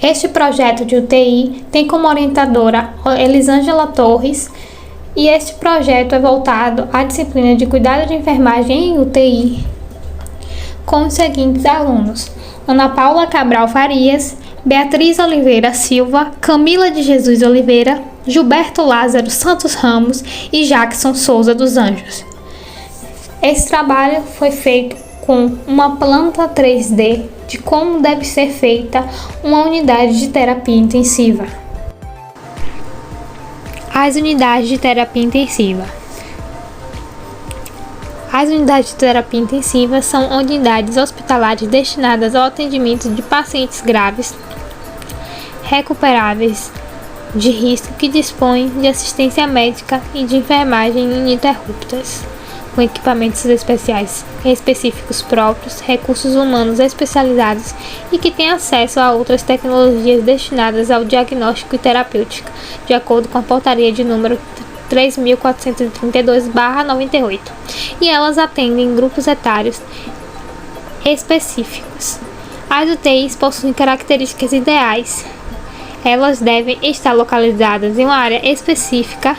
Este projeto de UTI tem como orientadora Elisângela Torres e este projeto é voltado à disciplina de cuidado de enfermagem em UTI com os seguintes alunos: Ana Paula Cabral Farias, Beatriz Oliveira Silva, Camila de Jesus Oliveira, Gilberto Lázaro Santos Ramos e Jackson Souza dos Anjos. Esse trabalho foi feito com uma planta 3D de como deve ser feita uma unidade de terapia intensiva. As unidades de terapia intensiva. As unidades de terapia intensiva são unidades hospitalares destinadas ao atendimento de pacientes graves, recuperáveis de risco que dispõem de assistência médica e de enfermagem ininterruptas, com equipamentos específicos próprios, recursos humanos especializados e que têm acesso a outras tecnologias destinadas ao diagnóstico e terapêutica, de acordo com a portaria de número 3.432/98, e elas atendem grupos etários específicos. As UTIs possuem características ideais. Elas devem estar localizadas em uma área específica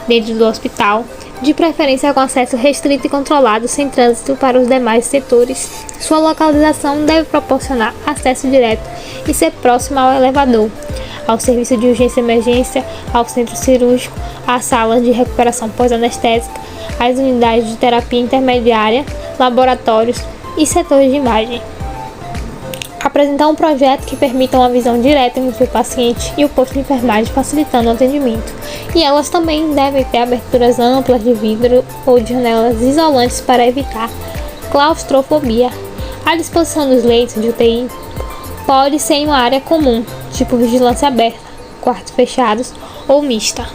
dentro do hospital, de preferência com acesso restrito e controlado, sem trânsito para os demais setores. Sua localização deve proporcionar acesso direto e ser próxima ao elevador, ao serviço de urgência e emergência, ao centro cirúrgico, às salas de recuperação pós-anestésica, às unidades de terapia intermediária, laboratórios e setores de imagem. Apresentar um projeto que permita uma visão direta entre o paciente e o posto de enfermagem, facilitando o atendimento. E elas também devem ter aberturas amplas de vidro ou de janelas isolantes para evitar claustrofobia. A disposição dos leitos de UTI pode ser em uma área comum, tipo vigilância aberta, quartos fechados ou mista.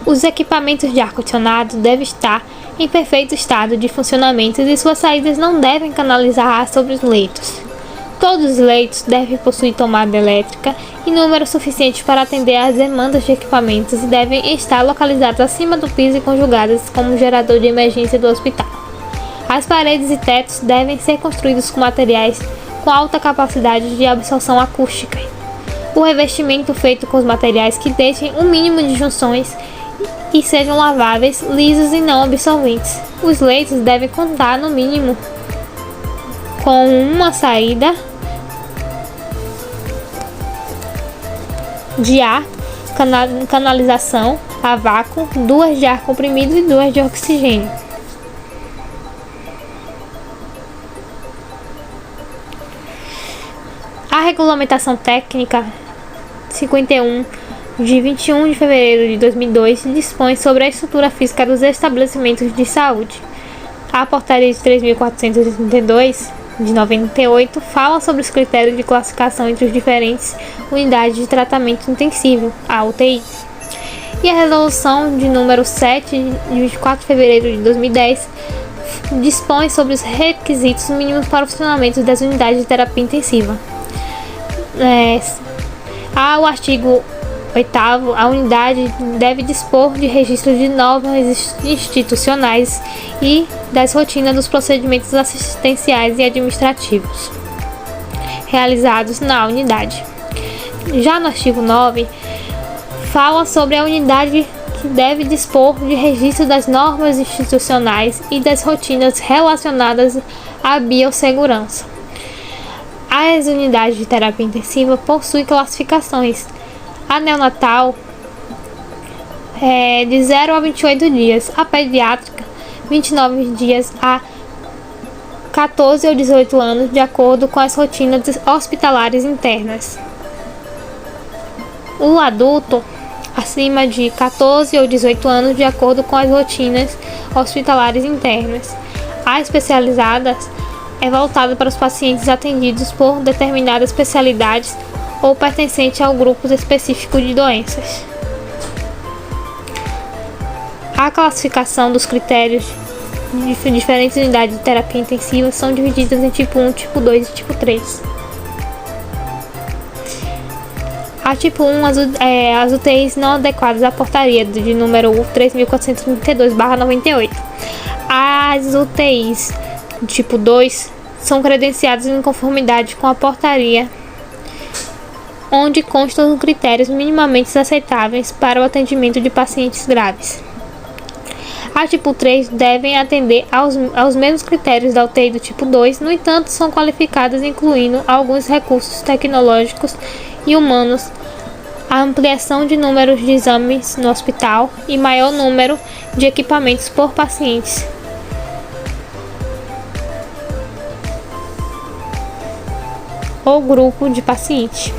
Os equipamentos de ar-condicionado devem estar em perfeito estado de funcionamento e suas saídas não devem canalizar ar sobre os leitos. Todos os leitos devem possuir tomada elétrica e número suficiente para atender às demandas de equipamentos e devem estar localizados acima do piso e conjugadas como gerador de emergência do hospital. As paredes e tetos devem ser construídos com materiais com alta capacidade de absorção acústica. O revestimento feito com os materiais que deixem um mínimo de junções e sejam laváveis, lisos e não absorventes. Os leitos devem contar, no mínimo, com uma saída de ar, canalização a vácuo, 2 de ar comprimido e 2 de oxigênio. A regulamentação técnica 51 de 21 de fevereiro de 2002 dispõe sobre a estrutura física dos estabelecimentos de saúde. A portaria de 3.432 de 98 fala sobre os critérios de classificação entre as diferentes unidades de tratamento intensivo, a UTI. E a resolução de número 7 de 24 de fevereiro de 2010 dispõe sobre os requisitos mínimos para o funcionamento das unidades de terapia intensiva. O artigo 8º, a unidade deve dispor de registro de normas institucionais e das rotinas dos procedimentos assistenciais e administrativos realizados na unidade. Já no artigo 9, fala sobre a unidade que deve dispor de registro das normas institucionais e das rotinas relacionadas à biossegurança. As unidades de terapia intensiva possuem classificações. A neonatal de 0 a 28 dias, a pediátrica 29 dias a 14 ou 18 anos, de acordo com as rotinas hospitalares internas. O adulto acima de 14 ou 18 anos, de acordo com as rotinas hospitalares internas. A especializada é voltada para os pacientes atendidos por determinadas especialidades ou pertencente ao grupo específico de doenças. A classificação dos critérios de diferentes unidades de terapia intensiva são divididas em tipo 1, tipo 2 e tipo 3. Artigo 1. As UTIs não adequadas à portaria de número 3.432/98. As UTIs do tipo 2 são credenciadas em conformidade com a portaria, onde constam os critérios minimamente aceitáveis para o atendimento de pacientes graves. Artigo 3. Devem atender aos mesmos critérios da UTI do tipo 2, no entanto, são qualificadas incluindo alguns recursos tecnológicos e humanos, a ampliação de números de exames no hospital e maior número de equipamentos por pacientes. Ou grupo de pacientes.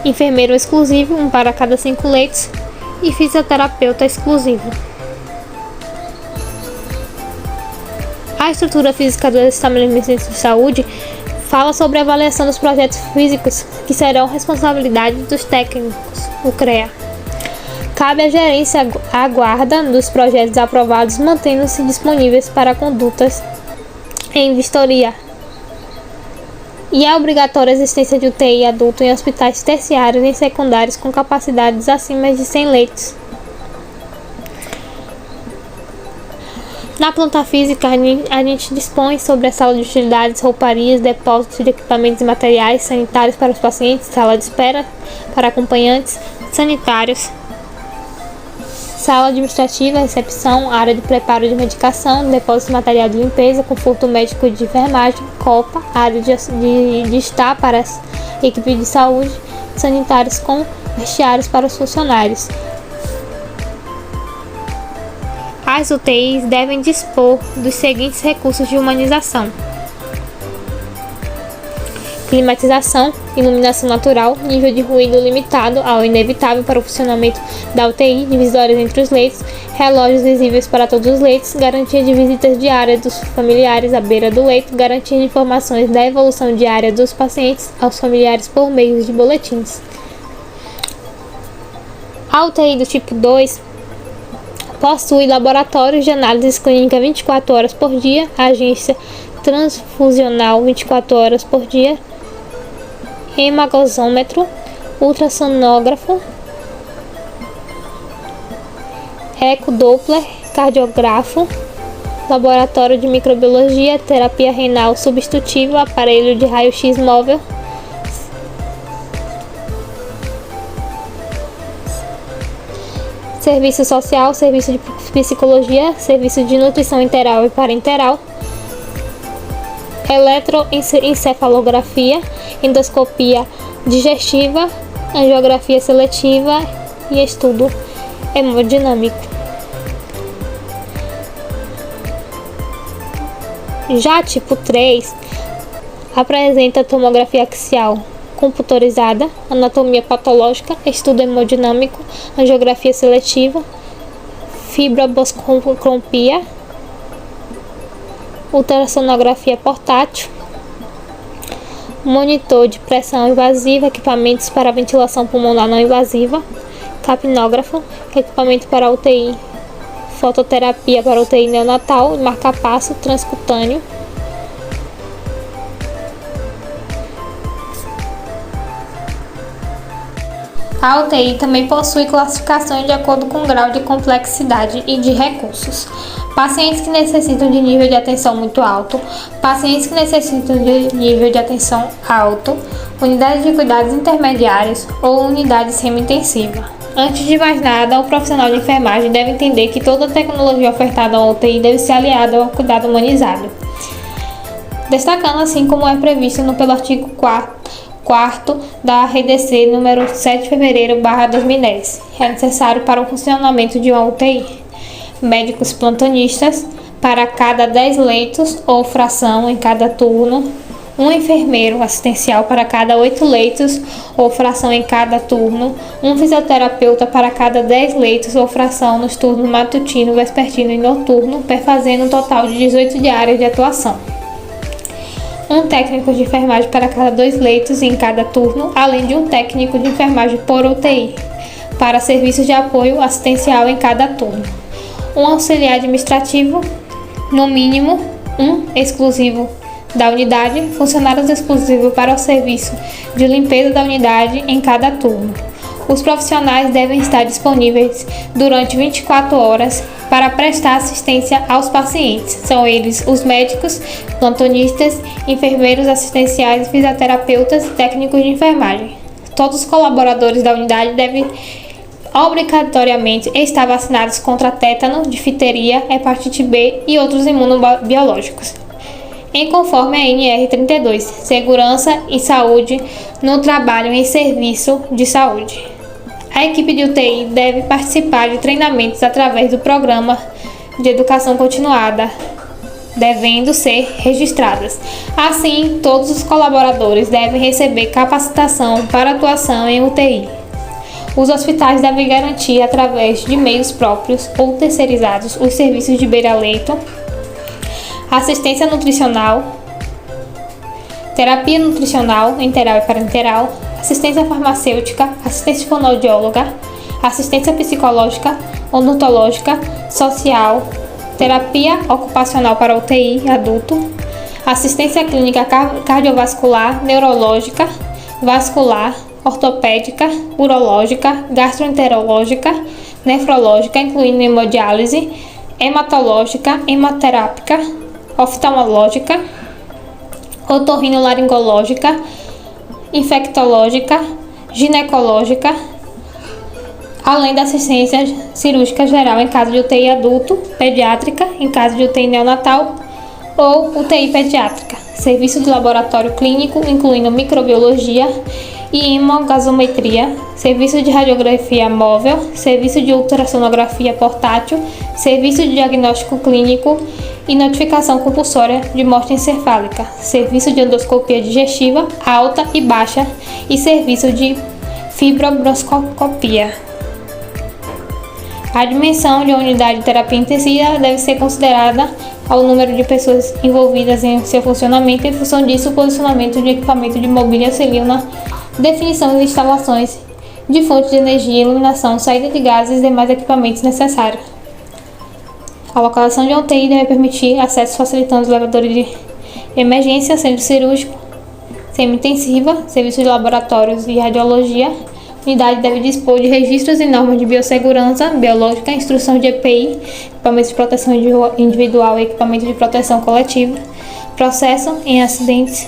Enfermeiro exclusivo, 1 para cada 5 leitos, e fisioterapeuta exclusivo. A estrutura física dos estabelecimentos de saúde fala sobre a avaliação dos projetos físicos que serão responsabilidade dos técnicos, o CREA. Cabe à gerência a guarda dos projetos aprovados, mantendo-se disponíveis para condutas em vistoria. E é obrigatória a existência de UTI adulto em hospitais terciários e secundários com capacidades acima de 100 leitos. Na planta física, a gente dispõe sobre a sala de utilidades, rouparias, depósitos de equipamentos e materiais sanitários para os pacientes, sala de espera para acompanhantes sanitários, sala administrativa, recepção, área de preparo de medicação, depósito de material de limpeza, conforto médico de enfermagem, copa, área de estar para as equipes de saúde, sanitários com vestiários para os funcionários. As UTIs devem dispor dos seguintes recursos de humanização: climatização, iluminação natural, nível de ruído limitado ao inevitável para o funcionamento da UTI, divisórias entre os leitos, relógios visíveis para todos os leitos, garantia de visitas diárias dos familiares à beira do leito, garantia de informações da evolução diária dos pacientes aos familiares por meio de boletins. A UTI do tipo 2 possui laboratórios de análise clínica 24 horas por dia, agência transfusional 24 horas por dia, hemagosômetro, ultrassonógrafo, ecodoppler, cardiógrafo, laboratório de microbiologia, terapia renal substitutiva, aparelho de raio-x móvel, serviço social, serviço de psicologia, serviço de nutrição enteral e parenteral, eletroencefalografia, endoscopia digestiva, angiografia seletiva e estudo hemodinâmico. Já tipo 3 apresenta tomografia axial computorizada, anatomia patológica, estudo hemodinâmico, angiografia seletiva, fibroscopia, ultrassonografia portátil, monitor de pressão invasiva, equipamentos para ventilação pulmonar não invasiva, capnógrafo, equipamento para UTI, fototerapia para UTI neonatal, marca-passo transcutâneo. A UTI também possui classificações de acordo com o grau de complexidade e de recursos. Pacientes que necessitam de nível de atenção muito alto, pacientes que necessitam de nível de atenção alto, unidades de cuidados intermediários ou unidade semi-intensiva. Antes de mais nada, o profissional de enfermagem deve entender que toda a tecnologia ofertada à UTI deve ser aliada ao cuidado humanizado. Destacando assim como é previsto pelo artigo 4º da RDC número 7 de fevereiro/2010. É necessário para o funcionamento de uma UTI médicos plantonistas para cada 10 leitos ou fração em cada turno, um enfermeiro assistencial para cada 8 leitos ou fração em cada turno, um fisioterapeuta para cada 10 leitos ou fração nos turnos matutino, vespertino e noturno, perfazendo um total de 18 diárias de atuação. Um técnico de enfermagem para cada 2 leitos em cada turno, além de um técnico de enfermagem por UTI, para serviços de apoio assistencial em cada turno. Um auxiliar administrativo, no mínimo, um exclusivo da unidade, funcionários exclusivos para o serviço de limpeza da unidade em cada turno. Os profissionais devem estar disponíveis durante 24 horas para prestar assistência aos pacientes. São eles os médicos, plantonistas, enfermeiros assistenciais, fisioterapeutas e técnicos de enfermagem. Todos os colaboradores da unidade devem obrigatoriamente estar vacinados contra tétano, difteria, hepatite B e outros imunobiológicos. Em conforme a NR 32, Segurança e Saúde no Trabalho em Serviço de Saúde. A equipe de UTI deve participar de treinamentos através do Programa de Educação Continuada, devendo ser registradas. Assim, todos os colaboradores devem receber capacitação para atuação em UTI. Os hospitais devem garantir, através de meios próprios ou terceirizados, os serviços de beira-leito, assistência nutricional, terapia nutricional, enteral e parenteral, assistência farmacêutica, assistência fonoaudióloga, assistência psicológica, odontológica, social, terapia ocupacional para UTI adulto, assistência clínica cardiovascular, neurológica, vascular, ortopédica, urológica, gastroenterológica, nefrológica, incluindo hemodiálise, hematológica, hemoterápica, oftalmológica, otorrinolaringológica, infectológica, ginecológica, além da assistência cirúrgica geral em caso de UTI adulto, pediátrica, em caso de UTI neonatal ou UTI pediátrica, serviço de laboratório clínico, incluindo microbiologia e hemogasometria, serviço de radiografia móvel, serviço de ultrassonografia portátil, serviço de diagnóstico clínico e notificação compulsória de morte encefálica, serviço de endoscopia digestiva alta e baixa e serviço de fibrobroncoscopia. A dimensão de uma unidade de terapia intensiva deve ser considerada ao número de pessoas envolvidas em seu funcionamento. Em função disso, o posicionamento de equipamento de mobília auxilia na definição e instalações de fontes de energia, iluminação, saída de gases e demais equipamentos necessários. A localização de uma UTI deve permitir acesso facilitando os elevadores de emergência, centro cirúrgico, semi-intensiva, serviço de laboratórios e radiologia. A unidade deve dispor de registros e normas de biossegurança biológica, instrução de EPI, equipamentos de proteção individual e equipamento de proteção coletiva, processo em acidentes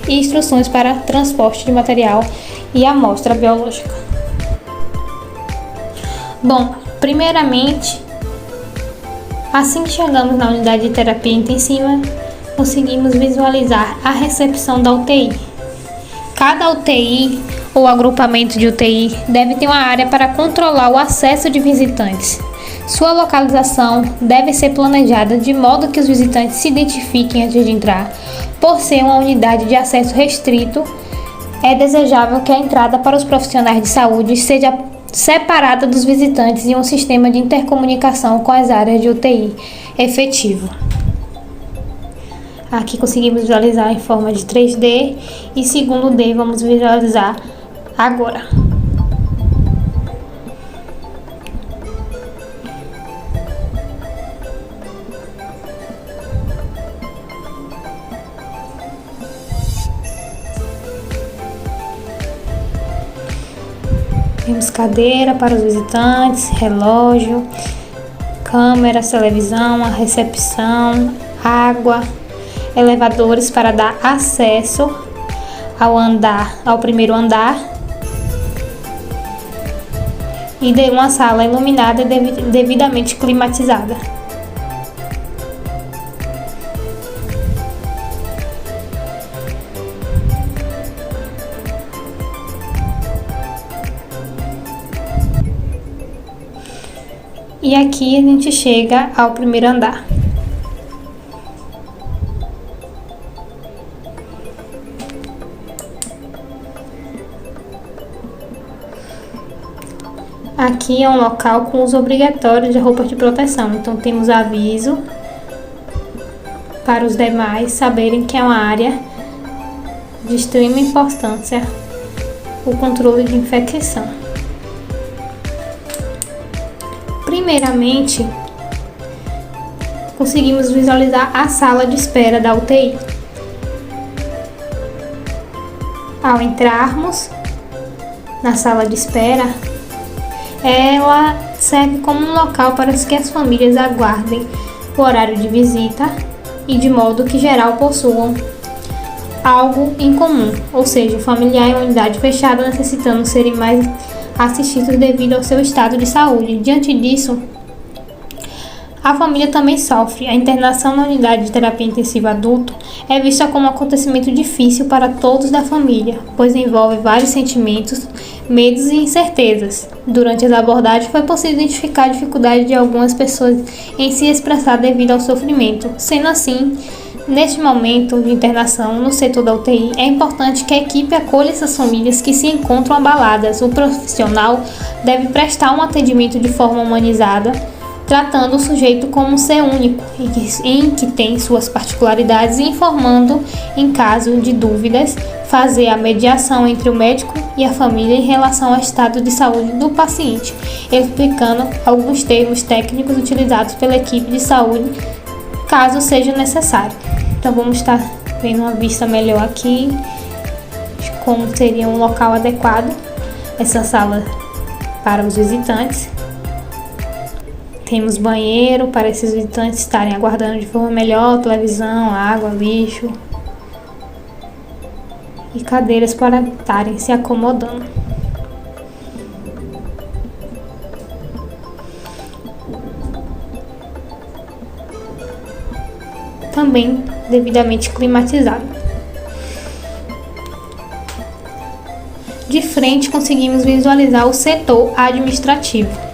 e instruções para transporte de material e amostra biológica. Bom, primeiramente, assim que chegamos na unidade de terapia intensiva, conseguimos visualizar a recepção da UTI. Cada UTI ou agrupamento de UTI deve ter uma área para controlar o acesso de visitantes. Sua localização deve ser planejada de modo que os visitantes se identifiquem antes de entrar. Por ser uma unidade de acesso restrito, é desejável que a entrada para os profissionais de saúde seja separada dos visitantes em um sistema de intercomunicação com as áreas de UTI efetivo. Aqui conseguimos visualizar em forma de 3D e segundo D vamos visualizar agora. Temos cadeira para os visitantes, relógio, câmeras, televisão, a recepção, água, elevadores para dar acesso ao primeiro andar e de uma sala iluminada e devidamente climatizada. E aqui a gente chega ao primeiro andar. Aqui é um local com uso obrigatório de roupas de proteção, então temos aviso para os demais saberem que é uma área de extrema importância o controle de infecção. Primeiramente, conseguimos visualizar a sala de espera da UTI. Ao entrarmos na sala de espera, ela serve como um local para que as famílias aguardem o horário de visita e de modo que geral possuam algo em comum, ou seja, o familiar em uma unidade fechada necessitando serem mais assistidos devido ao seu estado de saúde. Diante disso, a família também sofre. A internação na unidade de terapia intensiva adulto é vista como um acontecimento difícil para todos da família, pois envolve vários sentimentos, medos e incertezas. Durante as abordagens foi possível identificar a dificuldade de algumas pessoas em se expressar devido ao sofrimento. Sendo assim, neste momento de internação no setor da UTI, é importante que a equipe acolha essas famílias que se encontram abaladas. O profissional deve prestar um atendimento de forma humanizada, tratando o sujeito como um ser único, em que tem suas particularidades e informando, em caso de dúvidas, fazer a mediação entre o médico e a família em relação ao estado de saúde do paciente, explicando alguns termos técnicos utilizados pela equipe de saúde, caso seja necessário. Então vamos estar vendo uma vista melhor aqui, de como seria um local adequado, essa sala para os visitantes. Temos banheiro para esses visitantes estarem aguardando de forma melhor, televisão, água, lixo e cadeiras para estarem se acomodando. Também devidamente climatizado. De frente conseguimos visualizar o setor administrativo.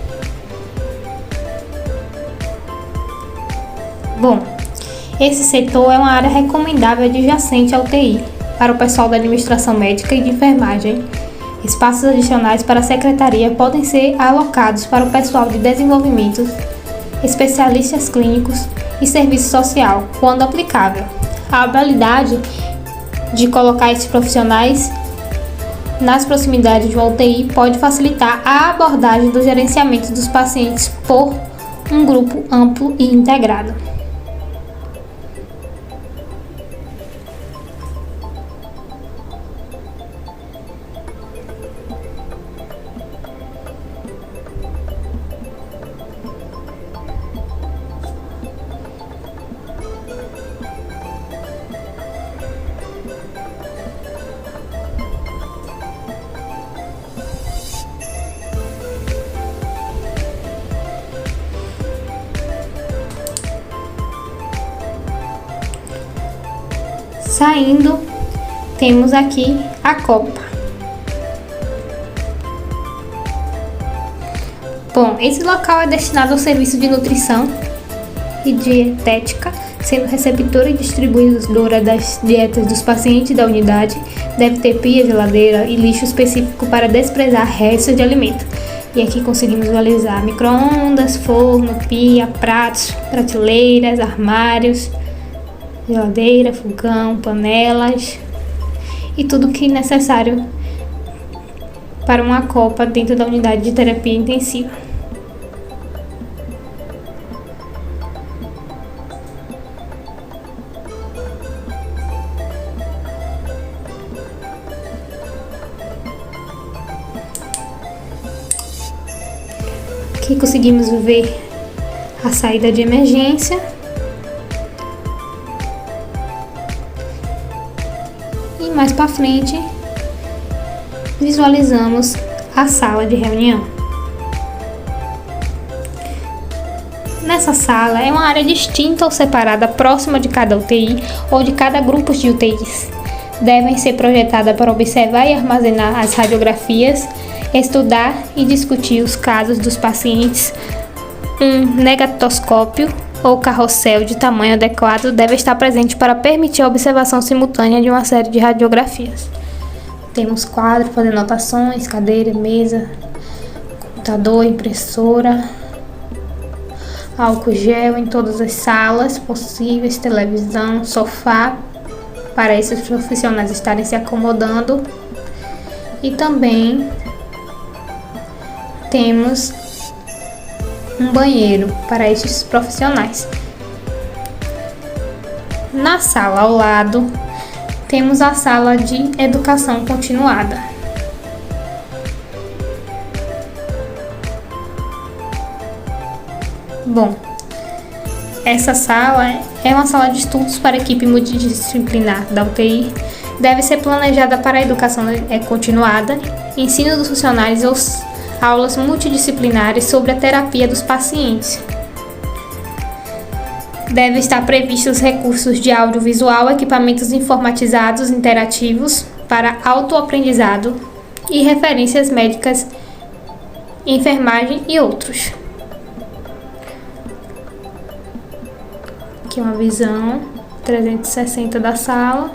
Bom, esse setor é uma área recomendável adjacente ao TI para o pessoal da administração médica e de enfermagem. Espaços adicionais para a secretaria podem ser alocados para o pessoal de desenvolvimento, especialistas clínicos e serviço social, quando aplicável. A habilidade de colocar esses profissionais nas proximidades de uma UTI pode facilitar a abordagem do gerenciamento dos pacientes por um grupo amplo e integrado. Saindo, temos aqui a copa. Bom, esse local é destinado ao serviço de nutrição e dietética, sendo receptora e distribuidora das dietas dos pacientes da unidade. Deve ter pia, geladeira e lixo específico para desprezar restos de alimento. E aqui conseguimos visualizar micro-ondas, forno, pia, pratos, prateleiras, armários, geladeira, fogão, panelas e tudo que é necessário para uma copa dentro da unidade de terapia intensiva. Aqui conseguimos ver a saída de emergência. E mais para frente, visualizamos a sala de reunião. Nessa sala é uma área distinta ou separada próxima de cada UTI ou de cada grupo de UTIs. Devem ser projetadas para observar e armazenar as radiografias, estudar e discutir os casos dos pacientes. Um negatoscópio ou carrossel de tamanho adequado deve estar presente para permitir a observação simultânea de uma série de radiografias. Temos quadro, fazer anotações, cadeira, mesa, computador, impressora, álcool gel em todas as salas possíveis, televisão, sofá para esses profissionais estarem se acomodando. E também temos um banheiro para estes profissionais. Na sala ao lado temos a sala de educação continuada. Bom, essa sala é uma sala de estudos para a equipe multidisciplinar da UTI. Deve ser planejada para a educação continuada, ensino dos funcionários ou aulas multidisciplinares sobre a terapia dos pacientes. Deve estar previstos recursos de audiovisual, equipamentos informatizados interativos para autoaprendizado e referências médicas, enfermagem e outros. Aqui uma visão 360 da sala.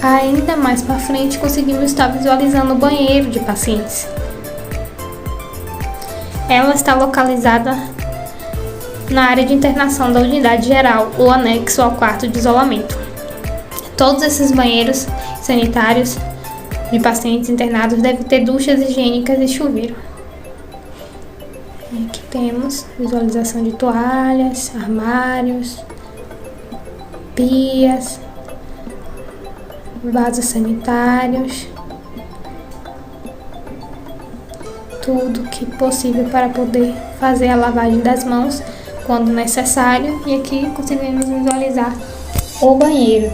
Ainda mais para frente, conseguimos estar visualizando o banheiro de pacientes. Ela está localizada na área de internação da unidade geral, ou anexo ao quarto de isolamento. Todos esses banheiros sanitários de pacientes internados devem ter duchas higiênicas e chuveiro. Aqui temos visualização de toalhas, armários, pias, vasos sanitários, tudo que possível para poder fazer a lavagem das mãos quando necessário. E aqui conseguimos visualizar o banheiro.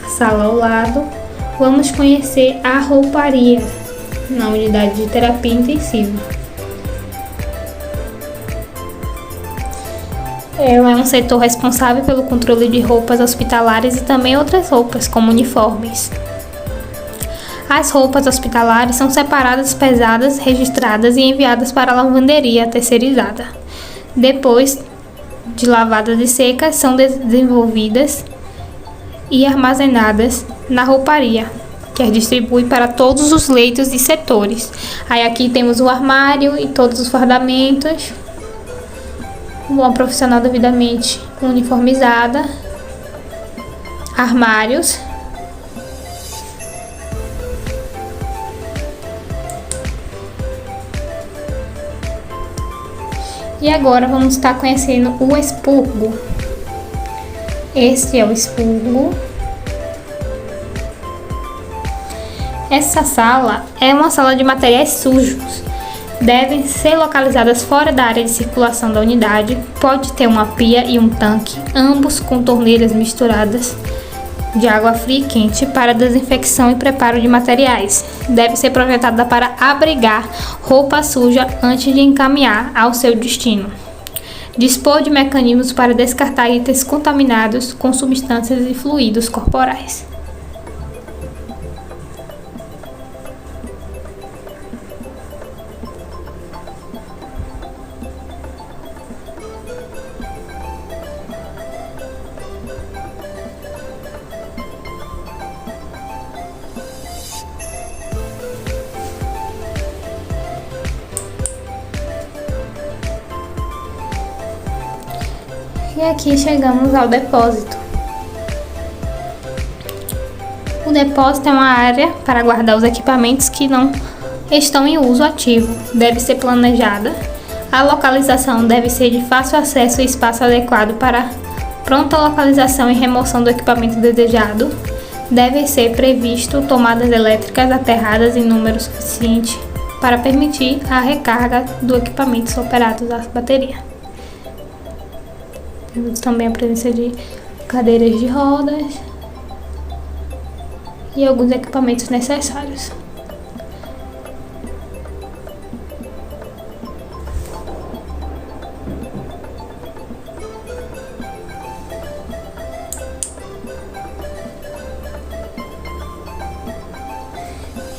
A sala ao lado. Vamos conhecer a rouparia na unidade de terapia intensiva. Ela é um setor responsável pelo controle de roupas hospitalares e também outras roupas, como uniformes. As roupas hospitalares são separadas, pesadas, registradas e enviadas para a lavanderia terceirizada. Depois de lavadas e secas, são desenvolvidas e armazenadas na rouparia, que distribui para todos os leitos e setores. Aí aqui temos o armário e todos os fardamentos, uma profissional devidamente uniformizada, armários, e agora vamos estar conhecendo o expurgo. Este é o expurgo. Essa sala é uma sala de materiais sujos. Devem ser localizadas fora da área de circulação da unidade. Pode ter uma pia e um tanque, ambos com torneiras misturadas de água fria e quente para desinfecção e preparo de materiais. Deve ser projetada para abrigar roupa suja antes de encaminhar ao seu destino. Dispor de mecanismos para descartar itens contaminados com substâncias e fluidos corporais. E aqui chegamos ao depósito. O depósito é uma área para guardar os equipamentos que não estão em uso ativo. Deve ser planejada. A localização deve ser de fácil acesso e espaço adequado para pronta localização e remoção do equipamento desejado. Deve ser previsto tomadas elétricas aterradas em número suficiente para permitir a recarga do equipamento operados à bateria. Temos também a presença de cadeiras de rodas e alguns equipamentos necessários.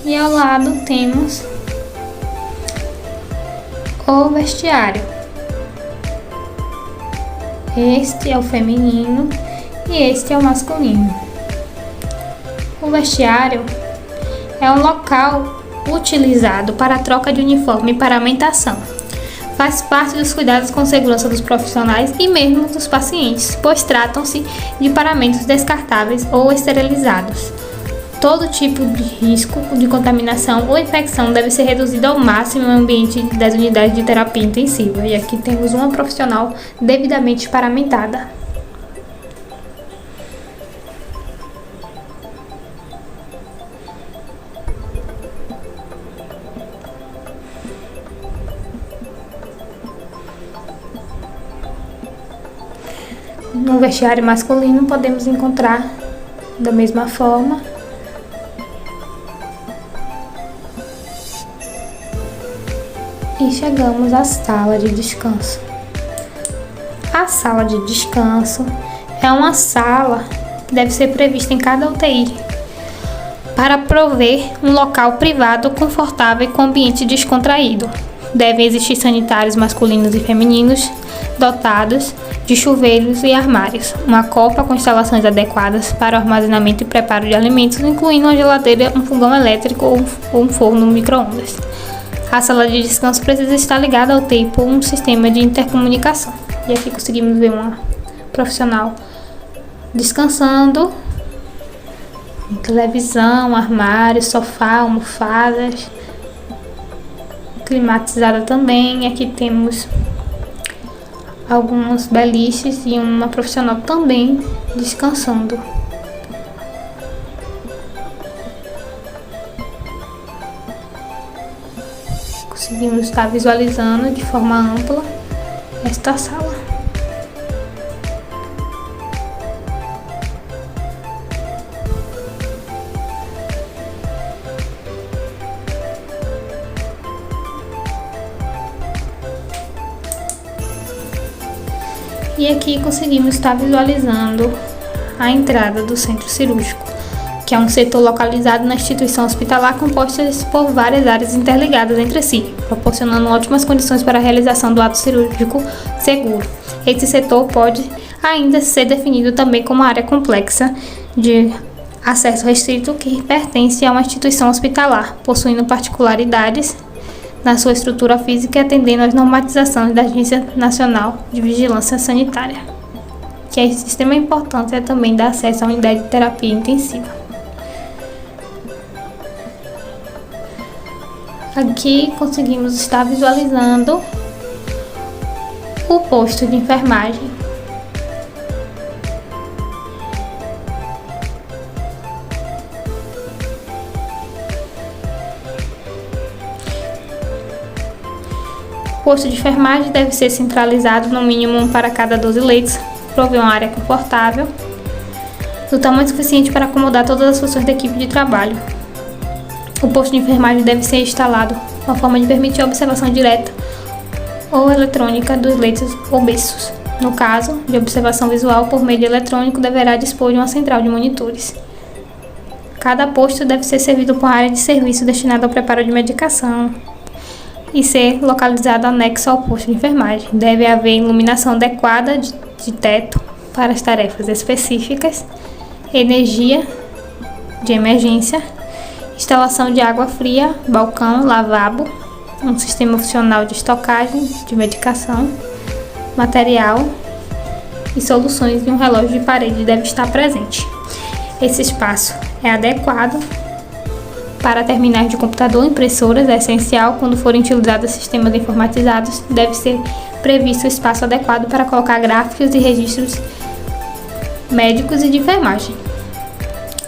E ao lado temos o vestiário. Este é o feminino e este é o masculino. O vestiário é um local utilizado para a troca de uniforme e paramentação. Faz parte dos cuidados com segurança dos profissionais e mesmo dos pacientes, pois tratam-se de paramentos descartáveis ou esterilizados. Todo tipo de risco de contaminação ou infecção deve ser reduzido ao máximo no ambiente das unidades de terapia intensiva. E aqui temos uma profissional devidamente paramentada. No vestiário masculino podemos encontrar da mesma forma. E chegamos à sala de descanso. A sala de descanso é uma sala que deve ser prevista em cada UTI para prover um local privado, confortável e com ambiente descontraído. Devem existir sanitários masculinos e femininos dotados de chuveiros e armários, uma copa com instalações adequadas para o armazenamento e preparo de alimentos, incluindo uma geladeira, um fogão elétrico ou um forno micro-ondas. A sala de descanso precisa estar ligada ao UTI por um sistema de intercomunicação. E aqui conseguimos ver uma profissional descansando, televisão, armário, sofá, almofadas, climatizada também. E aqui temos alguns beliches e uma profissional também descansando. Conseguimos estar visualizando de forma ampla esta sala. E aqui conseguimos estar visualizando a entrada do centro cirúrgico, que é um setor localizado na instituição hospitalar composta por várias áreas interligadas entre si, proporcionando ótimas condições para a realização do ato cirúrgico seguro. Esse setor pode ainda ser definido também como área complexa de acesso restrito que pertence a uma instituição hospitalar, possuindo particularidades na sua estrutura física e atendendo às normatizações da Agência Nacional de Vigilância Sanitária, que é de extrema importância também dar acesso à unidade de terapia intensiva. Aqui conseguimos estar visualizando o posto de enfermagem. O posto de enfermagem deve ser centralizado no mínimo um para cada 12 leitos, prover uma área confortável, do tamanho suficiente para acomodar todas as funções da equipe de trabalho. O posto de enfermagem deve ser instalado de uma forma de permitir a observação direta ou eletrônica dos leitos ou berços. No caso de observação visual por meio de eletrônico, deverá dispor de uma central de monitores. Cada posto deve ser servido por área de serviço destinada ao preparo de medicação e ser localizado anexo ao posto de enfermagem. Deve haver iluminação adequada de teto para as tarefas específicas, energia de emergência, instalação de água fria, balcão, lavabo, um sistema funcional de estocagem de medicação, material e soluções e um relógio de parede deve estar presente. Esse espaço é adequado para terminais de computador, impressoras, é essencial quando forem utilizados sistemas informatizados, deve ser previsto o espaço adequado para colocar gráficos e registros médicos e de enfermagem.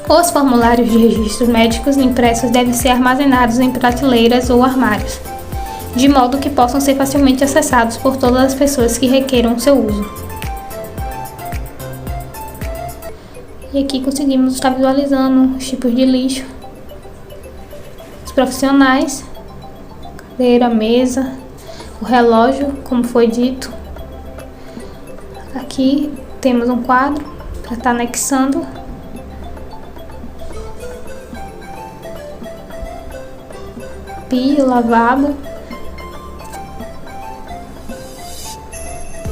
Os formulários de registros médicos impressos devem ser armazenados em prateleiras ou armários, de modo que possam ser facilmente acessados por todas as pessoas que requeram seu uso. E aqui conseguimos estar visualizando os tipos de lixo, os profissionais, cadeira, mesa, o relógio, como foi dito. Aqui temos um quadro para estar anexando. Pia, lavabo,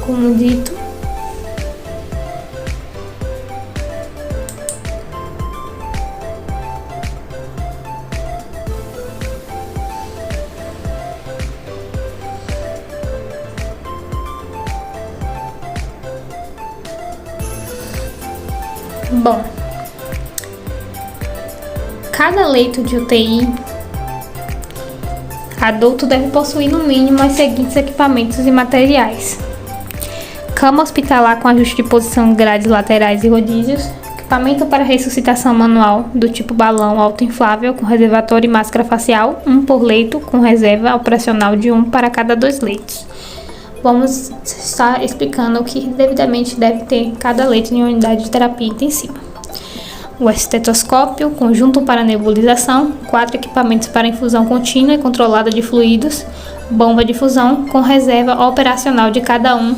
como dito. Bom, cada leito de UTI adulto deve possuir no mínimo os seguintes equipamentos e materiais: cama hospitalar com ajuste de posição, grades laterais e rodízios, equipamento para ressuscitação manual do tipo balão autoinflável com reservatório e máscara facial, um por leito, com reserva operacional de um para cada 2 leitos. Vamos estar explicando o que devidamente deve ter cada leito em uma unidade de terapia intensiva. O estetoscópio, conjunto para nebulização, 4 equipamentos para infusão contínua e controlada de fluidos, bomba de infusão com reserva operacional de cada um,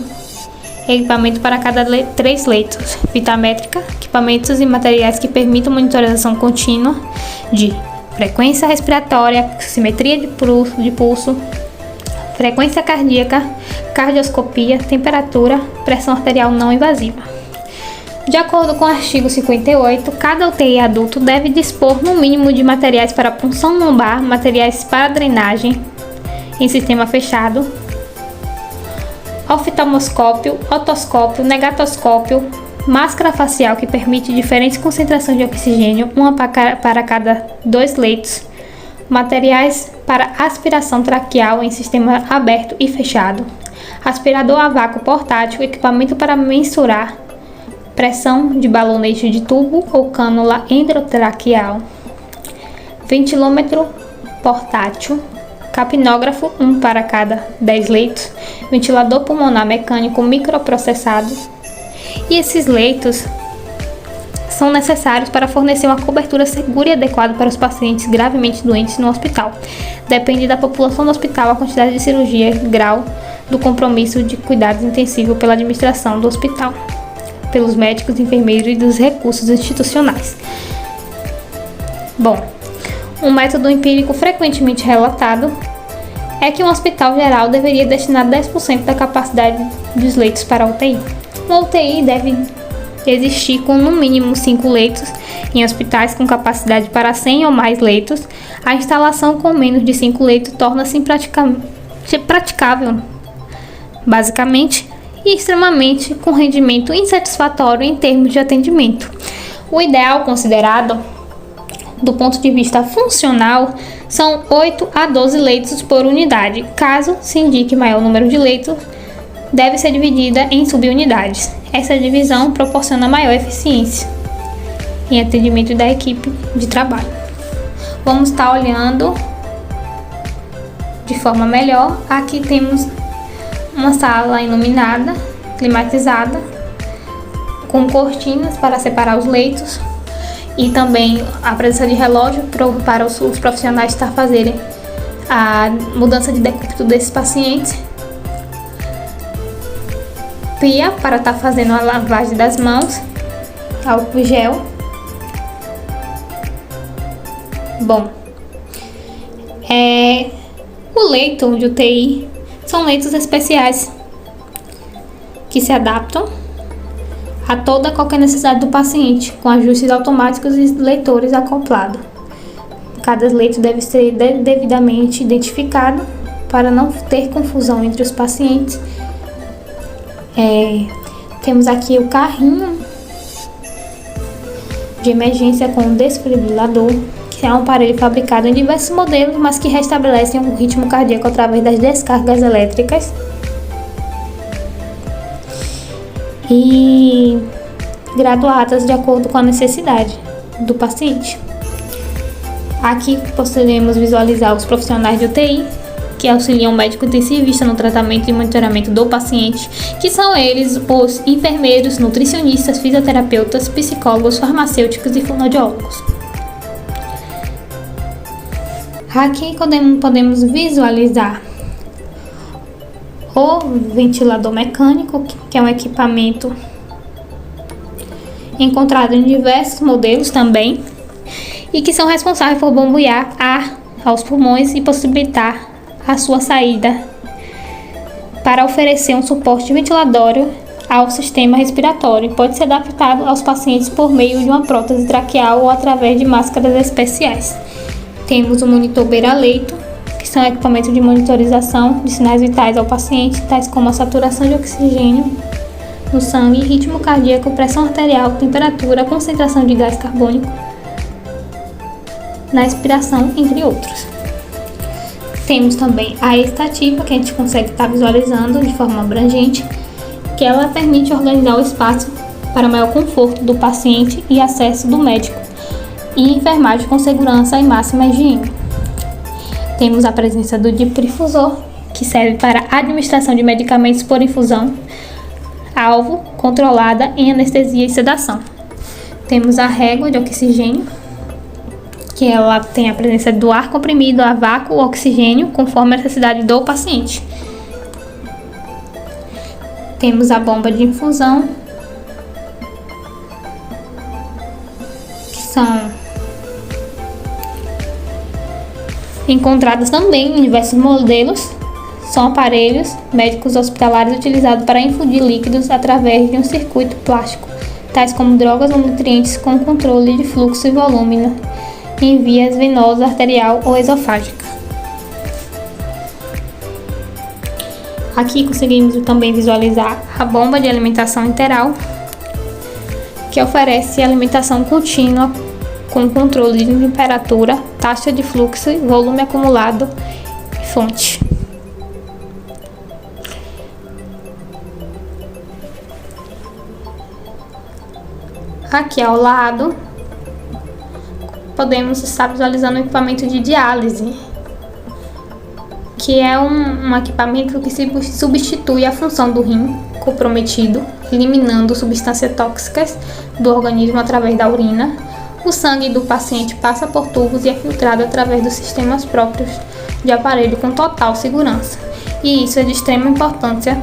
equipamento para cada 3 leitos, fita métrica, equipamentos e materiais que permitam monitorização contínua de frequência respiratória, simetria de pulso, frequência cardíaca, cardioscopia, temperatura, pressão arterial não invasiva. De acordo com o artigo 58, cada UTI adulto deve dispor no mínimo de materiais para punção lombar, materiais para drenagem em sistema fechado, oftalmoscópio, otoscópio, negatoscópio, máscara facial que permite diferentes concentrações de oxigênio, uma para cada 2 leitos, materiais para aspiração traqueal em sistema aberto e fechado, aspirador a vácuo portátil, equipamento para mensurar pressão de balonete de tubo ou cânula endotraqueal, ventilômetro portátil, capnógrafo, um para cada 10 leitos, ventilador pulmonar mecânico microprocessado. E esses leitos são necessários para fornecer uma cobertura segura e adequada para os pacientes gravemente doentes no hospital. Depende da população do hospital a quantidade de cirurgia, grau do compromisso de cuidados intensivos pela administração do hospital, pelos médicos, enfermeiros e dos recursos institucionais. Bom, um método empírico frequentemente relatado é que um hospital geral deveria destinar 10% da capacidade dos leitos para a UTI. Uma UTI deve existir com no mínimo 5 leitos. Em hospitais com capacidade para 100 ou mais leitos, a instalação com menos de 5 leitos torna-se impraticável, basicamente, e extremamente com rendimento insatisfatório em termos de atendimento. O ideal considerado, do ponto de vista funcional, são 8 a 12 leitos por unidade. Caso se indique maior número de leitos, deve ser dividida em subunidades. Essa divisão proporciona maior eficiência em atendimento da equipe de trabalho. Vamos estar olhando de forma melhor. Aqui temos uma sala iluminada, climatizada, com cortinas para separar os leitos e também a presença de relógio para os profissionais fazerem a mudança de decúbito desses pacientes. Pia para estar fazendo a lavagem das mãos, álcool gel. Bom, o leito de UTI são leitos especiais que se adaptam a qualquer necessidade do paciente, com ajustes automáticos e leitores acoplados. Cada leito deve ser devidamente identificado para não ter confusão entre os pacientes. Temos aqui o carrinho de emergência com desfibrilador, que é um aparelho fabricado em diversos modelos, mas que restabelecem o ritmo cardíaco através das descargas elétricas. E graduadas de acordo com a necessidade do paciente. Aqui podemos visualizar os profissionais de UTI que auxiliam o médico intensivista no tratamento e monitoramento do paciente, que são eles os enfermeiros, nutricionistas, fisioterapeutas, psicólogos, farmacêuticos e fonoaudiólogos. Aqui podemos visualizar o ventilador mecânico, que é um equipamento encontrado em diversos modelos também, e que são responsáveis por bombear ar aos pulmões e possibilitar a sua saída para oferecer um suporte ventilatório ao sistema respiratório e pode ser adaptado aos pacientes por meio de uma prótese traqueal ou através de máscaras especiais. Temos o monitor beira-leito, que são equipamentos de monitorização de sinais vitais ao paciente, tais como a saturação de oxigênio no sangue, ritmo cardíaco, pressão arterial, temperatura, concentração de gás carbônico na expiração, entre outros. Temos também a estativa, que a gente consegue estar visualizando de forma abrangente, que ela permite organizar o espaço para maior conforto do paciente e acesso do médico e enfermagem com segurança e máxima higiene. Temos a presença do difusor, que serve para a administração de medicamentos por infusão alvo controlada em anestesia e sedação. Temos a régua de oxigênio, que ela tem a presença do ar comprimido a vácuo ou oxigênio, conforme a necessidade do paciente. Temos a bomba de infusão, que são encontradas também em diversos modelos. São aparelhos médicos hospitalares utilizados para infundir líquidos através de um circuito plástico, tais como drogas ou nutrientes com controle de fluxo e volume em vias venosa, arterial ou esofágica. Aqui conseguimos também visualizar a bomba de alimentação enteral, que oferece alimentação contínua com controle de temperatura, taxa de fluxo, volume acumulado e fonte. Aqui ao lado podemos estar visualizando o equipamento de diálise, que é um equipamento que substitui a função do rim comprometido, eliminando substâncias tóxicas do organismo através da urina. O sangue do paciente passa por tubos e é filtrado através dos sistemas próprios de aparelho com total segurança. E isso é de extrema importância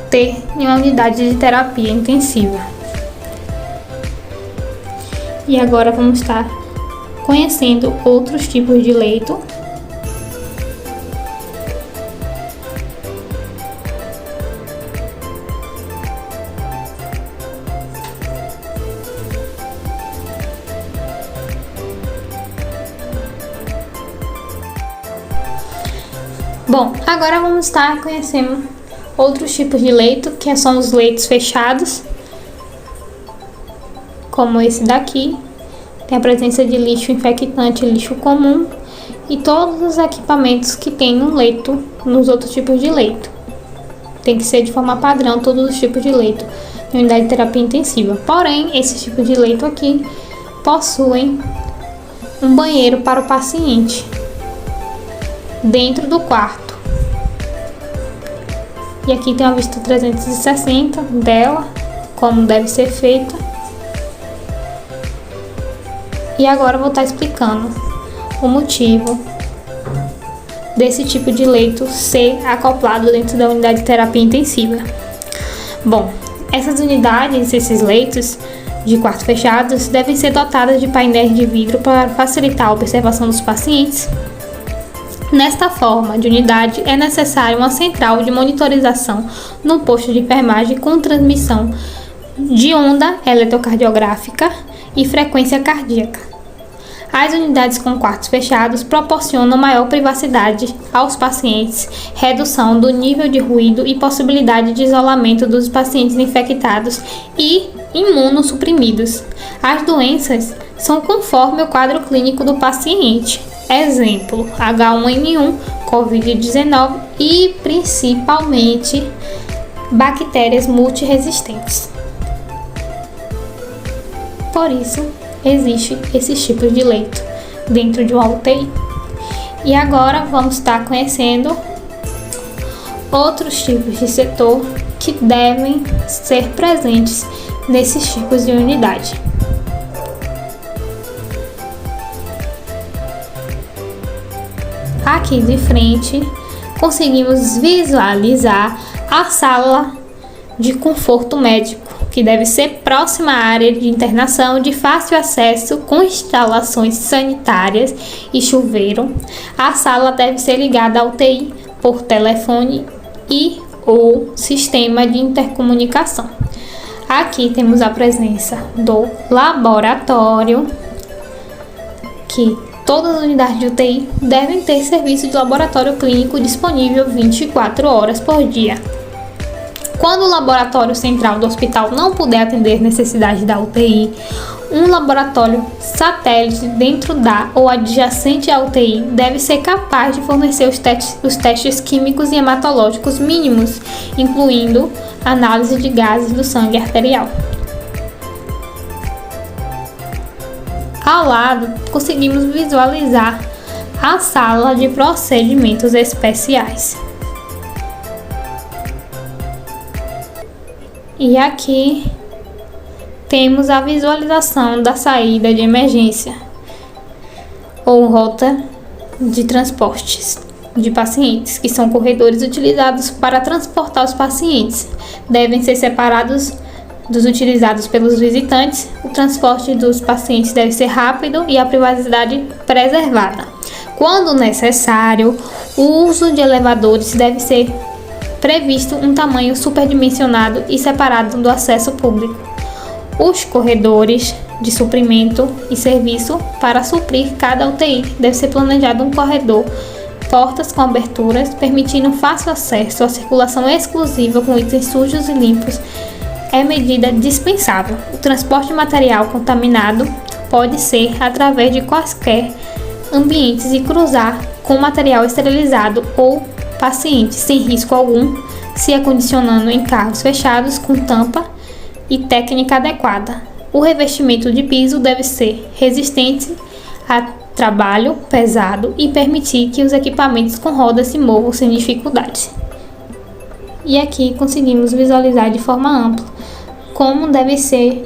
ter em uma unidade de terapia intensiva. E agora vamos estar conhecendo outros tipos de leito. Bom, agora vamos estar conhecendo outros tipos de leito, que são os leitos fechados, como esse daqui. Tem a presença de lixo infectante, lixo comum e todos os equipamentos que tem no leito, nos outros tipos de leito. Tem que ser de forma padrão todos os tipos de leito em unidade de terapia intensiva. Porém, esses tipos de leito aqui possuem um banheiro para o paciente dentro do quarto. E aqui tem uma vista 360 dela, como deve ser feita. E agora eu vou estar explicando o motivo desse tipo de leito ser acoplado dentro da unidade de terapia intensiva. Bom, essas unidades, esses leitos de quartos fechados, devem ser dotadas de painéis de vidro para facilitar a observação dos pacientes. Nesta forma de unidade, é necessária uma central de monitorização no posto de enfermagem com transmissão de onda eletrocardiográfica e frequência cardíaca. As unidades com quartos fechados proporcionam maior privacidade aos pacientes, redução do nível de ruído e possibilidade de isolamento dos pacientes infectados e imunossuprimidos. As doenças são conforme o quadro clínico do paciente. Exemplo, H1N1, Covid-19 e principalmente bactérias multiresistentes. Por isso, existe esses tipos de leito dentro de uma UTI. E agora vamos estar conhecendo outros tipos de setor que devem ser presentes nesses tipos de unidade. Aqui de frente, conseguimos visualizar a sala de conforto médico, que deve ser próxima à área de internação, de fácil acesso, com instalações sanitárias e chuveiro. A sala deve ser ligada à UTI por telefone e ou sistema de intercomunicação. Aqui temos a presença do laboratório, que todas as unidades de UTI devem ter serviço de laboratório clínico disponível 24 horas por dia. Quando o laboratório central do hospital não puder atender necessidades da UTI, um laboratório satélite dentro da ou adjacente à UTI deve ser capaz de fornecer os testes químicos e hematológicos mínimos, incluindo análise de gases do sangue arterial. Ao lado, conseguimos visualizar a sala de procedimentos especiais. E aqui temos a visualização da saída de emergência ou rota de transportes de pacientes, que são corredores utilizados para transportar os pacientes. Devem ser separados dos utilizados pelos visitantes. O transporte dos pacientes deve ser rápido e a privacidade preservada. Quando necessário, o uso de elevadores deve ser previsto um tamanho superdimensionado e separado do acesso público. Os corredores de suprimento e serviço para suprir cada UTI deve ser planejado um corredor, portas com aberturas, permitindo fácil acesso à circulação exclusiva com itens sujos e limpos. É medida dispensável. O transporte de material contaminado pode ser através de quaisquer ambientes e cruzar com material esterilizado ou paciente sem risco algum, se acondicionando em carros fechados com tampa e técnica adequada. O revestimento de piso deve ser resistente a trabalho pesado e permitir que os equipamentos com rodas se movam sem dificuldade. E aqui conseguimos visualizar de forma ampla como deve ser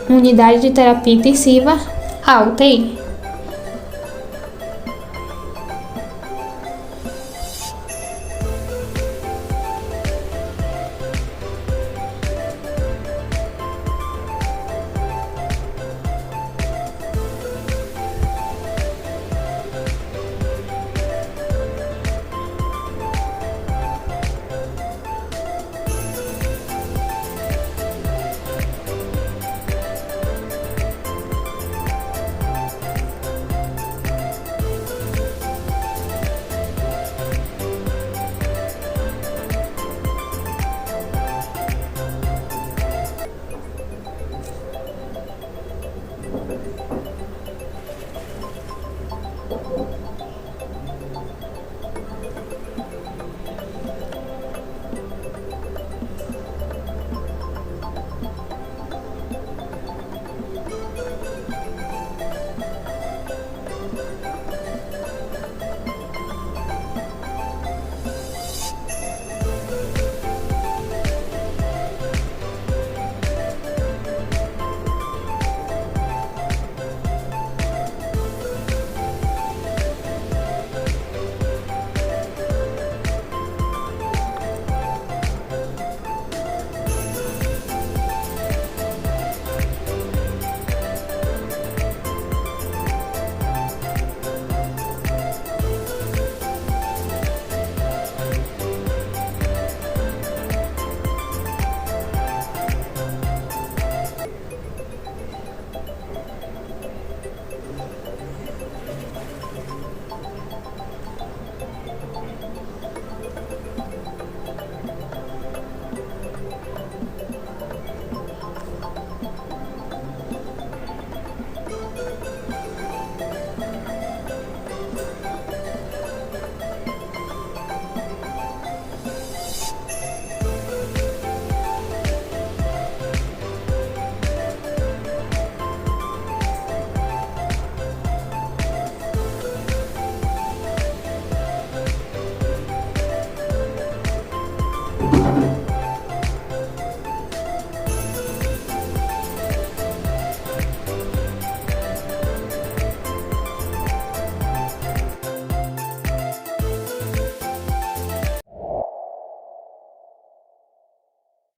unidade de terapia intensiva, a UTI.